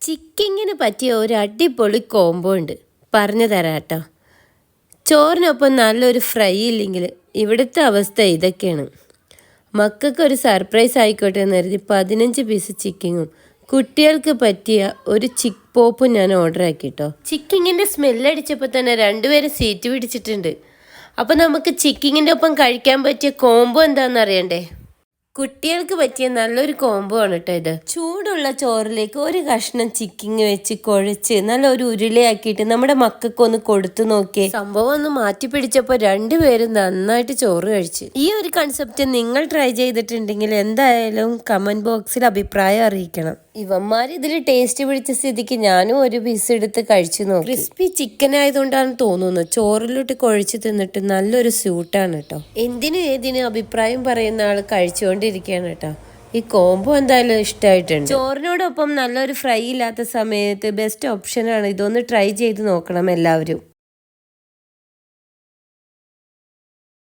ചിക്കിങ്ങിന് പറ്റിയ ഒരു അടിപൊളി കോംബോ ഉണ്ട്, പറഞ്ഞു തരാം കേട്ടോ. ചോറിനൊപ്പം നല്ലൊരു ഫ്രൈ ഇല്ലെങ്കിൽ ഇവിടുത്തെ അവസ്ഥ ഇതൊക്കെയാണ്. മക്കൾക്ക് ഒരു സർപ്രൈസ് ആയിക്കോട്ടെ എന്ന് കരുതി 15 പീസ് ചിക്കിങ്ങും കുട്ടികൾക്ക് പറ്റിയ ഒരു ചിക്ക് പോപ്പും ഞാൻ ഓർഡർ ആക്കി കേട്ടോ. ചിക്കിങ്ങിൻ്റെ സ്മെല്ലടിച്ചപ്പോൾ തന്നെ രണ്ടുപേരും സീറ്റ് പിടിച്ചിട്ടുണ്ട്. അപ്പോൾ നമുക്ക് ചിക്കിങ്ങിൻ്റെ ഒപ്പം കഴിക്കാൻ പറ്റിയ കോംബോ എന്താണെന്ന് അറിയണ്ടേ? കുട്ടികൾക്ക് പറ്റിയ നല്ലൊരു കോംബോ ആണ് കേട്ടോ ഇത്. ചൂടുള്ള ചോറിലേക്ക് ഒരു കഷ്ണം ചിക്കിങ് വെച്ച് കുഴച്ച് നല്ലൊരു ഉരുളയാക്കിയിട്ട് നമ്മുടെ മക്കൾക്കൊന്ന് കൊടുത്തു നോക്കിയേ. സംഭവം ഒന്ന് മാറ്റി പിടിച്ചപ്പോൾ രണ്ടുപേരും നന്നായിട്ട് ചോറ് കഴിച്ച്. ഈ ഒരു കൺസെപ്റ്റ് നിങ്ങൾ ട്രൈ ചെയ്തിട്ടുണ്ടെങ്കിൽ എന്തായാലും കമന്റ് ബോക്സിൽ അഭിപ്രായം അറിയിക്കണം. ഇവന്മാർ ഇതിൽ ടേസ്റ്റ് പിടിച്ച സ്ഥിതിക്ക് ഞാനും ഒരു പീസ് എടുത്ത് കഴിച്ചു നോക്കി. ക്രിസ്പി ചിക്കൻ ആയതുകൊണ്ടാണ് തോന്നുന്നു ചോറിലോട്ട് കുഴച്ച് തിന്നിട്ട് നല്ലൊരു സ്യൂട്ടാണ് കേട്ടോ. എന്തിനും ഏതിനും അഭിപ്രായം പറയുന്ന ആൾ കഴിച്ചുകൊണ്ടിരിക്കുകയാണ് കേട്ടോ. ഈ കോംബോ എന്തായാലും ഇഷ്ടമായിട്ടുണ്ട്. ചോറിനോടൊപ്പം നല്ലൊരു ഫ്രൈ ഇല്ലാത്ത സമയത്ത് ബെസ്റ്റ് ഓപ്ഷനാണ്. ഇതൊന്ന് ട്രൈ ചെയ്ത് നോക്കണം എല്ലാവരും.